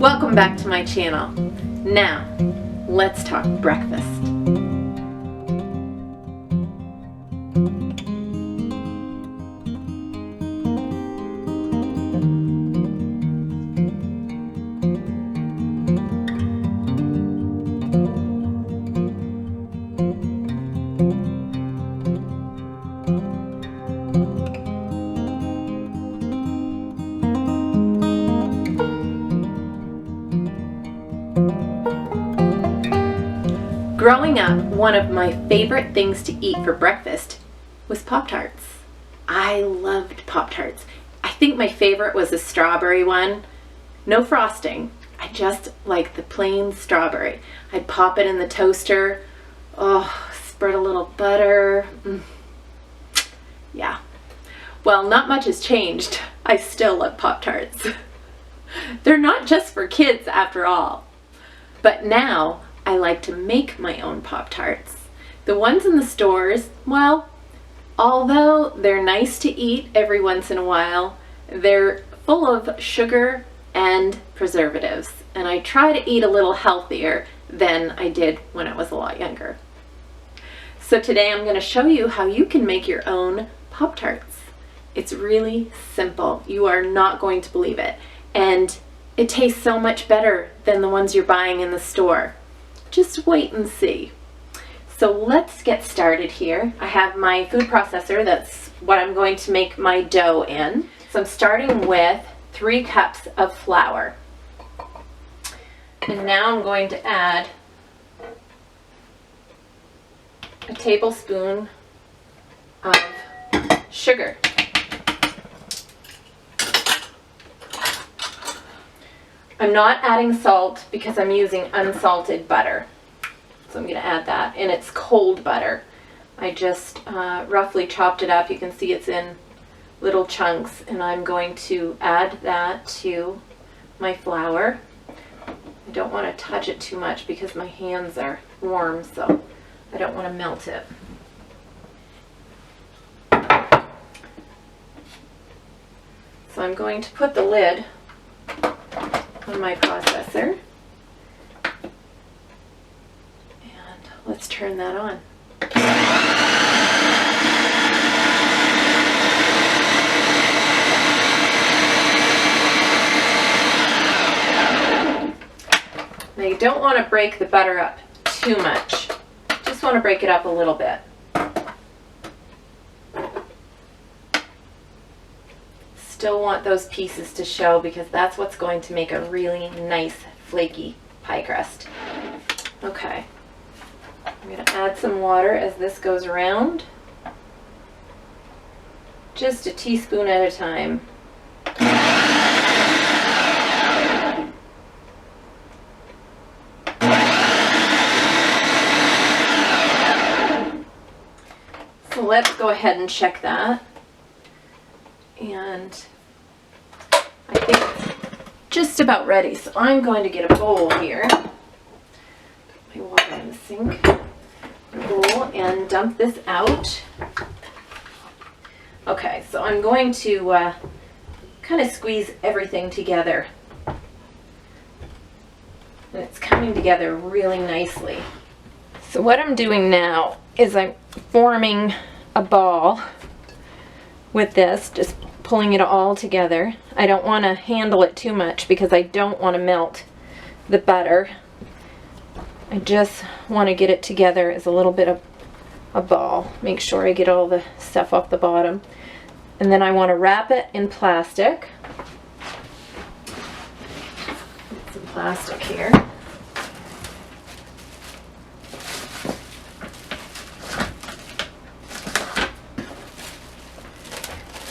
Welcome back to my channel. Now, let's talk breakfast. Growing up, one of my favorite things to eat for breakfast was Pop Tarts. I loved Pop Tarts. I think my favorite was the strawberry one. No frosting. I just like the plain strawberry. I'd pop it in the toaster. Oh, spread a little butter. Yeah. Well, not much has changed. I still love Pop Tarts. They're not just for kids after all. But now, I like to make my own Pop Tarts. The ones in the stores, well, although they're nice to eat every once in a while, they're full of sugar and preservatives. And I try to eat a little healthier than I did when I was a lot younger. So today I'm going to show you how you can make your own Pop Tarts. It's really simple. You are not going to believe it. And it tastes so much better than the ones you're buying in the store. Just wait and see. So let's get started here. I have my food processor. That's what I'm going to make my dough in. So I'm starting with 3 cups of flour. And now I'm going to add a tablespoon of sugar. I'm not adding salt because I'm using unsalted butter. So I'm going to add that, and it's cold butter. I just roughly chopped it up. You can see it's in little chunks, and I'm going to add that to my flour. I don't want to touch it too much because my hands are warm, so I don't want to melt it. So I'm going to put the lid on my processor, and let's turn that on. Now you don't want to break the butter up too much, just want to break it up a little bit. Still want those pieces to show because that's what's going to make a really nice flaky pie crust. Okay, I'm going to add some water as this goes around. Just a teaspoon at a time. So let's go ahead and check that. And I think it's just about ready. So I'm going to get a bowl here. Put my water in the sink. A bowl and dump this out. Okay, so I'm going to kind of squeeze everything together. And it's coming together really nicely. So what I'm doing now is I'm forming a ball with this, just pulling it all together. I don't want to handle it too much because I don't want to melt the butter. I just want to get it together as a little bit of a ball. Make sure I get all the stuff off the bottom. And then I want to wrap it in plastic. Get some plastic here.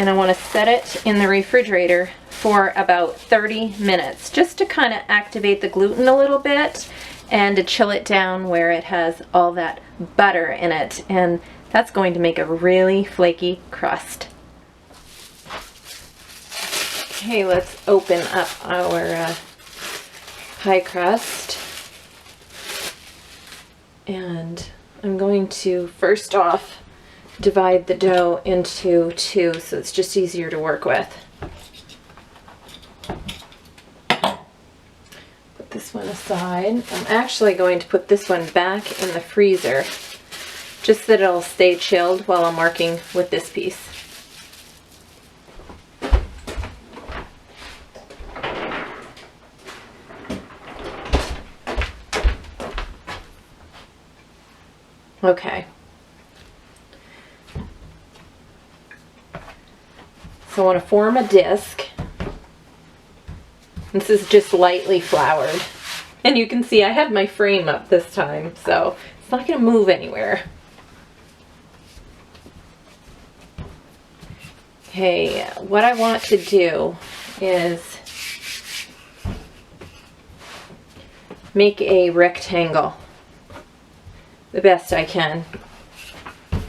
And I want to set it in the refrigerator for about 30 minutes just to kind of activate the gluten a little bit and to chill it down where it has all that butter in it, and that's going to make a really flaky crust. Okay, let's open up our pie crust, and I'm going to first off divide the dough into 2 so it's just easier to work with. this one aside. I'm actually going to put this one back in the freezer just so that it'll stay chilled while I'm working with this piece. Okay. So I want to form a disc. This is just lightly floured. And you can see I have my frame up this time, so it's not going to move anywhere. Okay, what I want to do is make a rectangle the best I can.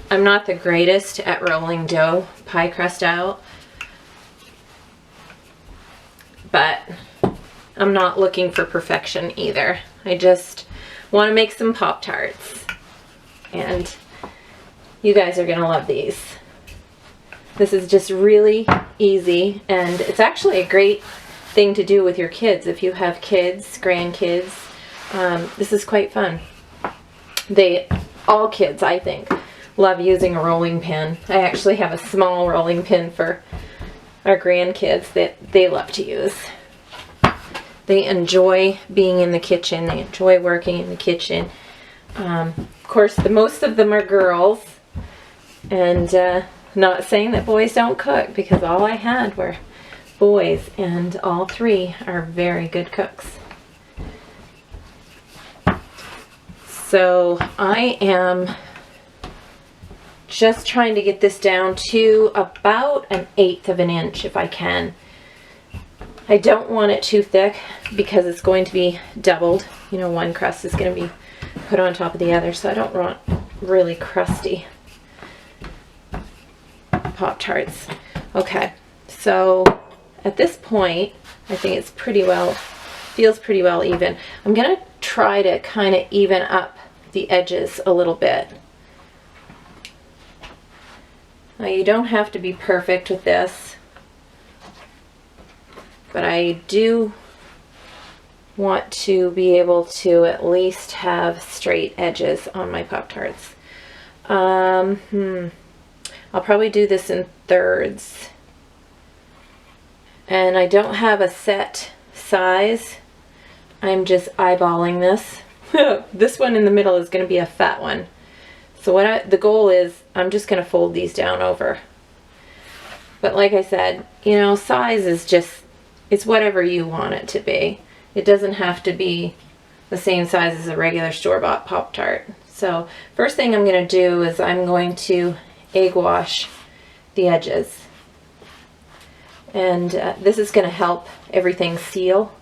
I'm not the greatest at rolling dough, pie crust out, but I'm not looking for perfection either. I just want to make some Pop Tarts, and you guys are gonna love these. This is just really easy, and it's actually a great thing to do with your kids if you have kids, grandkids. This is quite fun. All kids, I think, love using a rolling pin. I actually have a small rolling pin for our grandkids that they love to use. They enjoy being in the kitchen. They enjoy working in the kitchen. Of course, most of them are girls, and not saying that boys don't cook, because all I had were boys, and all three are very good cooks. So I am just trying to get this down to about 1/8 of an inch if I can. I don't want it too thick because it's going to be doubled. You know, one crust is going to be put on top of the other, so I don't want really crusty Pop Tarts. Okay, so at this point, I think it's pretty well, feels pretty well even. I'm going to try to kind of even up the edges a little bit. Now, you don't have to be perfect with this, but I do want to be able to at least have straight edges on my Pop Tarts. I'll probably do this in thirds, and I don't have a set size. I'm just eyeballing this. This one in the middle is going to be a fat one. So the goal is, I'm just going to fold these down over. But like I said, you know, size is just, it's whatever you want it to be. It doesn't have to be the same size as a regular store-bought Pop Tart. So first thing I'm going to do is I'm going to egg wash the edges. And this is going to help everything seal.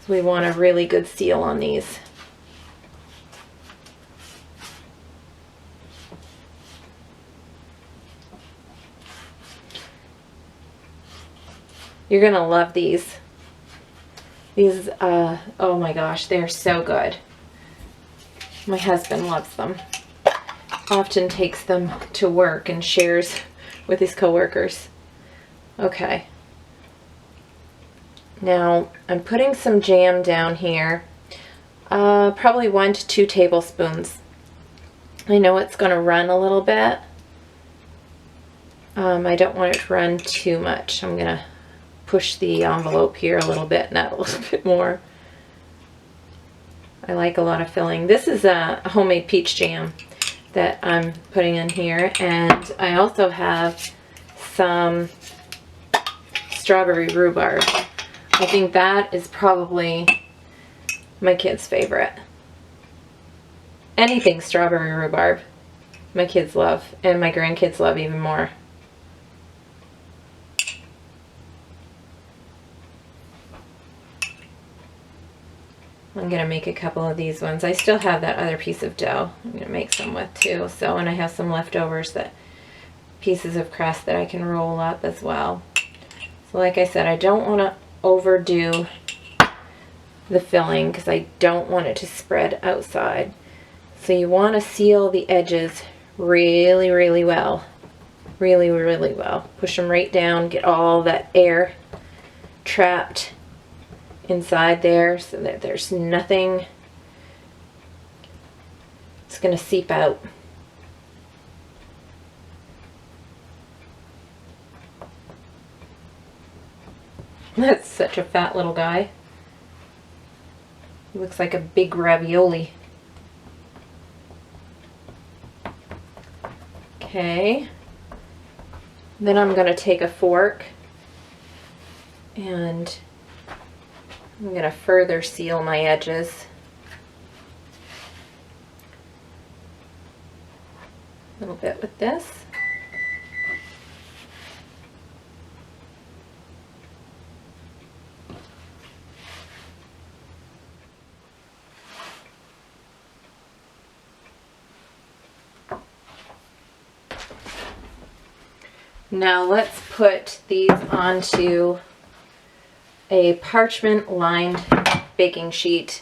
So we want a really good seal on these. You're going to love these. These, oh my gosh, they're so good. My husband loves them. Often takes them to work and shares with his coworkers. Okay. Now, I'm putting some jam down here. Probably 1 to 2 tablespoons. I know it's going to run a little bit. I don't want it to run too much. I'm going to push the envelope here a little bit, not a little bit more. I like a lot of filling. This is a homemade peach jam that I'm putting in here, and I also have some strawberry rhubarb. I think that is probably my kids' favorite. Anything strawberry rhubarb, my kids love, and my grandkids love even more. I'm going to make a couple of these ones. I still have that other piece of dough I'm going to make some with too. So, and I have some leftovers, pieces of crust that I can roll up as well. So like I said, I don't want to overdo the filling because I don't want it to spread outside. So you want to seal the edges really, really well. Really, really well. Push them right down, get all that air trapped inside there so that there's nothing. It's going to seep out. That's such a fat little guy. He looks like a big ravioli. Okay. Then I'm going to take a fork and I'm going to further seal my edges. A little bit with this. Now let's put these onto a parchment lined baking sheet.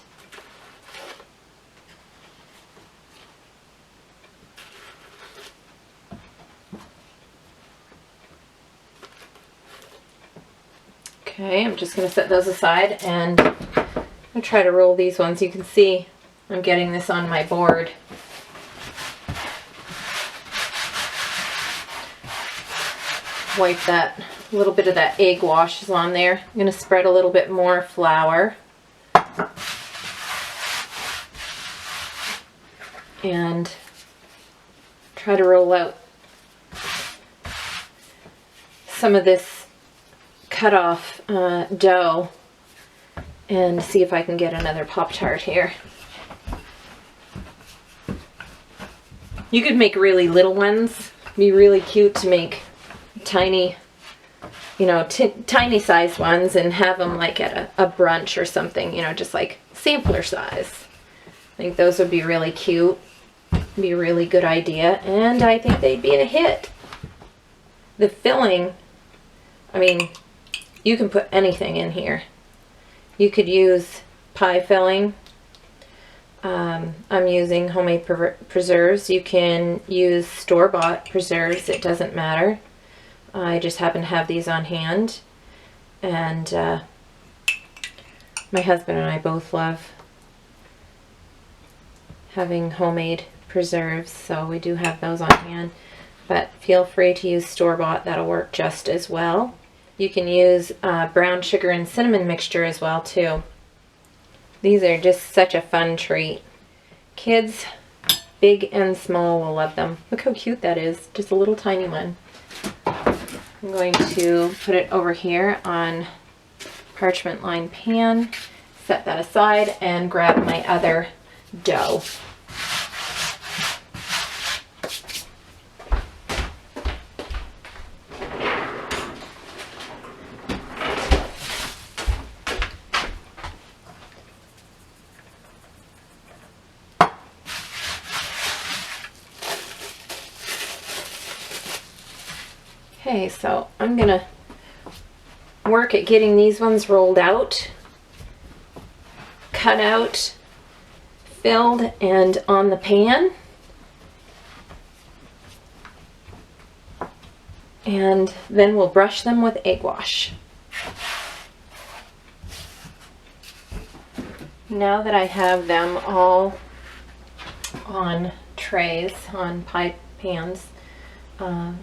Okay, I'm just going to set those aside and I'm going to try to roll these ones. You can see I'm getting this on my board. Wipe that, a little bit of that egg wash is on there. I'm going to spread a little bit more flour. And try to roll out some of this cut off dough and see if I can get another Pop-Tart here. You could make really little ones. It'd be really cute to make tiny, you know, tiny sized ones and have them like at a brunch or something, you know, just like sampler size. I think those would be really cute. Be a really good idea, and I think they'd be a hit. The filling, I mean, you can put anything in here. You could use pie filling. I'm using homemade preserves. You can use store-bought preserves, it doesn't matter. I just happen to have these on hand, and my husband and I both love having homemade preserves, so we do have those on hand, but feel free to use store-bought. That'll work just as well. You can use brown sugar and cinnamon mixture as well too. These are just such a fun treat. Kids, big and small, will love them. Look how cute that is, just a little tiny one. I'm going to put it over here on parchment lined pan, set that aside, and grab my other dough. Okay, so I'm gonna work at getting these ones rolled out, cut out, filled, and on the pan. And then we'll brush them with egg wash. Now that I have them all on trays, on pie pans,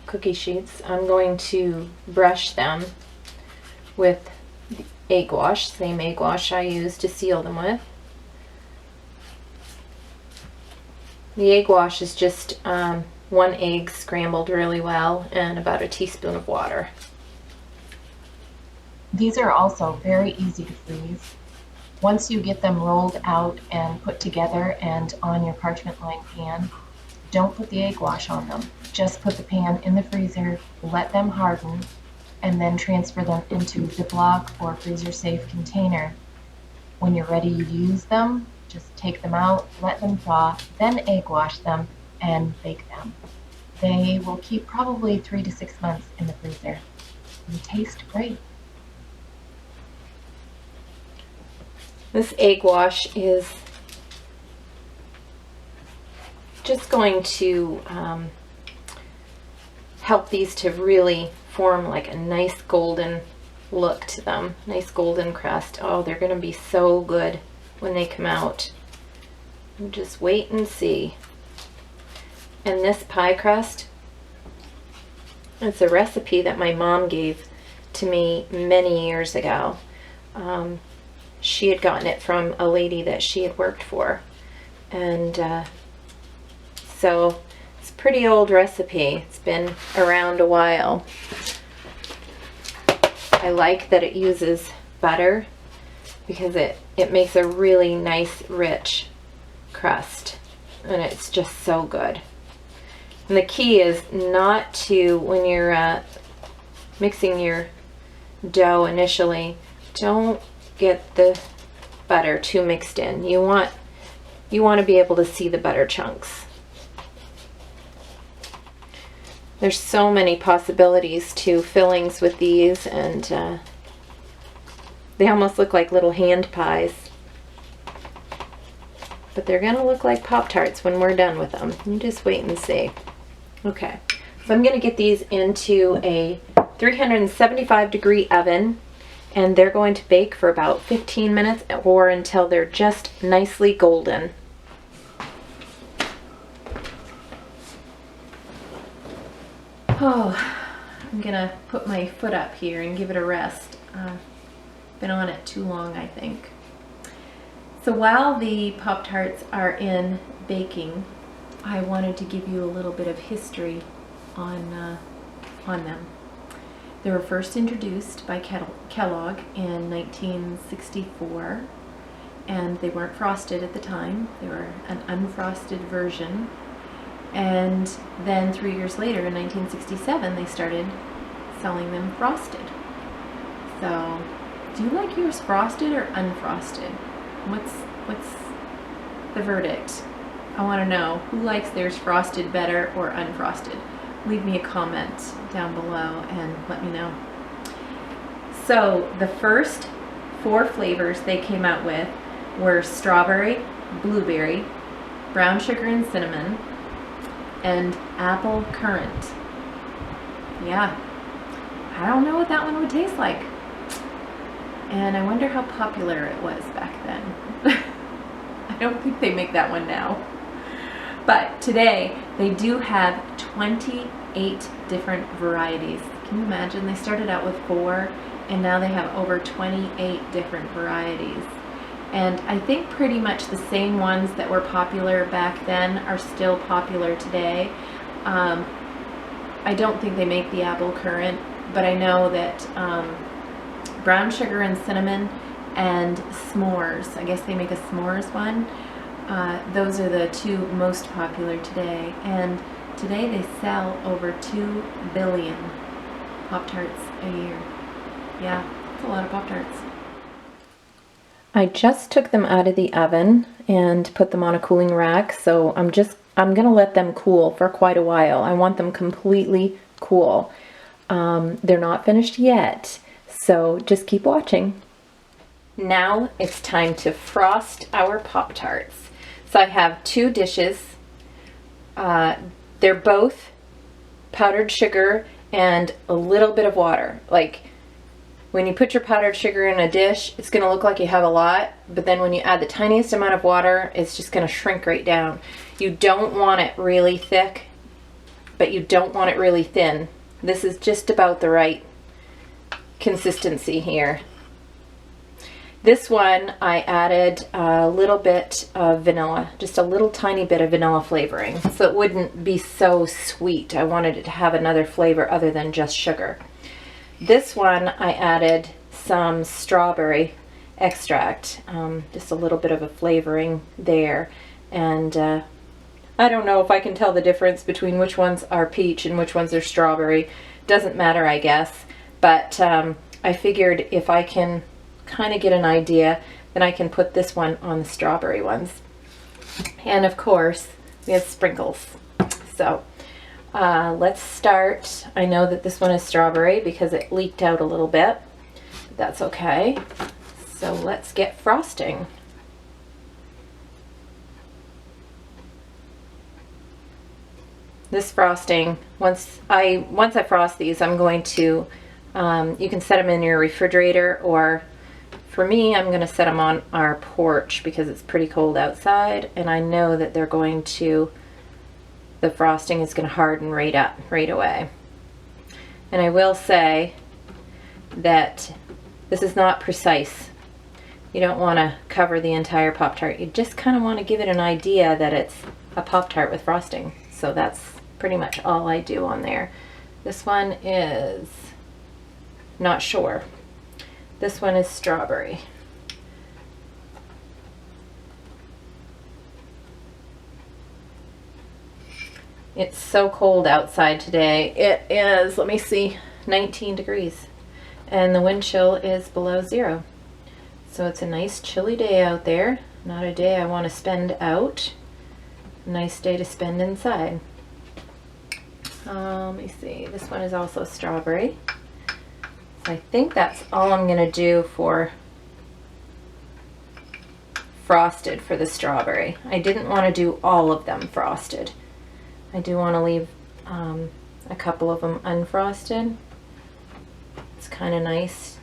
cookie sheets, I'm going to brush them with the egg wash, same egg wash I used to seal them with. The egg wash is just 1 egg scrambled really well and about a teaspoon of water. These are also very easy to freeze. Once you get them rolled out and put together and on your parchment lined pan, don't put the egg wash on them. Just put the pan in the freezer, let them harden, and then transfer them into a Ziploc or freezer safe container. When you're ready to use them, just take them out, let them thaw, then egg wash them and bake them. They will keep probably 3 to 6 months in the freezer. They taste great. This egg wash is just going to help these to really form like a nice golden look to them. Nice golden crust. Oh, they're gonna be so good when they come out. You just wait and see. And this pie crust, it's a recipe that my mom gave to me many years ago. She had gotten it from a lady that she had worked for. And so it's a pretty old recipe. It's been around a while. I like that it uses butter because it makes a really nice, rich crust. And it's just so good. And the key is not to, when you're mixing your dough initially, don't get the butter too mixed in. You want to be able to see the butter chunks. There's so many possibilities to fillings with these, and they almost look like little hand pies. But they're gonna look like Pop Tarts when we're done with them. You just wait and see. Okay, so I'm gonna get these into a 375-degree oven, and they're going to bake for about 15 minutes or until they're just nicely golden. Oh, I'm gonna put my foot up here and give it a rest. Been on it too long, I think. So while the Pop Tarts are in baking, I wanted to give you a little bit of history on them. They were first introduced by Kellogg in 1964, and they weren't frosted at the time. They were an unfrosted version. And then 3 years later, in 1967, they started selling them frosted. So, do you like yours frosted or unfrosted? What's the verdict? I want to know who likes theirs frosted better or unfrosted. Leave me a comment down below and let me know. So the first 4 flavors they came out with were strawberry, blueberry, brown sugar and cinnamon, and apple currant. Yeah, I don't know what that one would taste like. And I wonder how popular it was back then. I don't think they make that one now. But today, they do have 28 different varieties. Can you imagine? They started out with 4, and now they have over 28 different varieties. And I think pretty much the same ones that were popular back then are still popular today. I don't think they make the apple currant, but I know that brown sugar and cinnamon and s'mores, I guess they make a s'mores one. Those are the 2 most popular today, and today they sell over 2 billion Pop-Tarts a year. Yeah, that's a lot of Pop-Tarts. I just took them out of the oven and put them on a cooling rack, so I'm gonna let them cool for quite a while. I want them completely cool. They're not finished yet, so just keep watching. Now it's time to frost our Pop-Tarts. So I have 2 dishes. They're both powdered sugar and a little bit of water. Like when you put your powdered sugar in a dish, it's going to look like you have a lot, but then when you add the tiniest amount of water, it's just going to shrink right down. You don't want it really thick, but you don't want it really thin. This is just about the right consistency here. This one, I added a little bit of vanilla, just a little tiny bit of vanilla flavoring, so it wouldn't be so sweet. I wanted it to have another flavor other than just sugar. This one, I added some strawberry extract, just a little bit of a flavoring there. And I don't know if I can tell the difference between which ones are peach and which ones are strawberry. Doesn't matter, I guess. But I figured if I can kind of get an idea, then I can put this one on the strawberry ones. And of course, we have sprinkles. So let's start. I know that this one is strawberry because it leaked out a little bit. But that's okay. So let's get frosting. This frosting, once I frost these, I'm going to You can set them in your refrigerator, or for me, I'm going to set them on our porch because it's pretty cold outside, and I know that they're going to, the frosting is going to harden right up, right away. And I will say that this is not precise. You don't want to cover the entire Pop-Tart. You just kind of want to give it an idea that it's a Pop-Tart with frosting. So that's pretty much all I do on there. This one is not sure. This one is strawberry. It's so cold outside today. It is, let me see, 19 degrees. And the wind chill is below 0. So it's a nice chilly day out there. Not a day I want to spend out. A nice day to spend inside. Let me see, this one is also strawberry. So I think that's all I'm going to do for frosted for the strawberry. I didn't want to do all of them frosted. I do want to leave a couple of them unfrosted. It's kind of nice,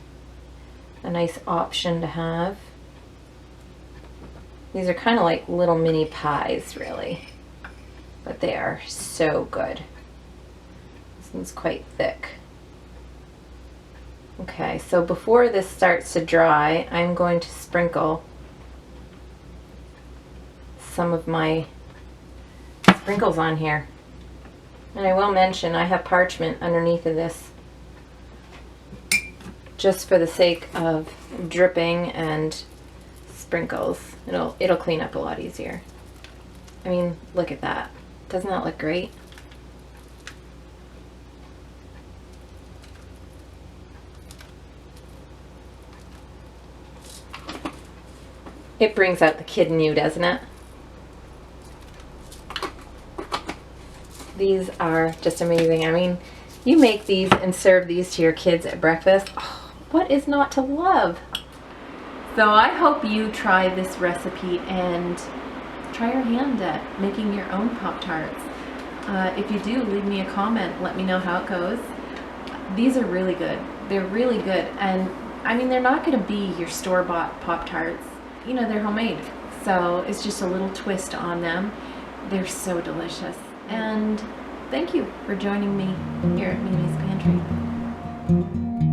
a nice option to have. These are kind of like little mini pies, really, but they are so good. This one's quite thick. Okay, so before this starts to dry, I'm going to sprinkle some of my sprinkles on here. And I will mention I have parchment underneath of this just for the sake of dripping and sprinkles. It'll clean up a lot easier. I mean, look at that. Doesn't that look great? It brings out the kid in you, doesn't it? These are just amazing. I mean, you make these and serve these to your kids at breakfast. Oh, what is not to love? So I hope you try this recipe and try your hand at making your own Pop-Tarts. If you do, leave me a comment. Let me know how it goes. These are really good. They're really good. And I mean, they're not going to be your store-bought Pop-Tarts. You know, they're homemade. So it's just a little twist on them. They're so delicious. And thank you for joining me here at Mimi's Pantry.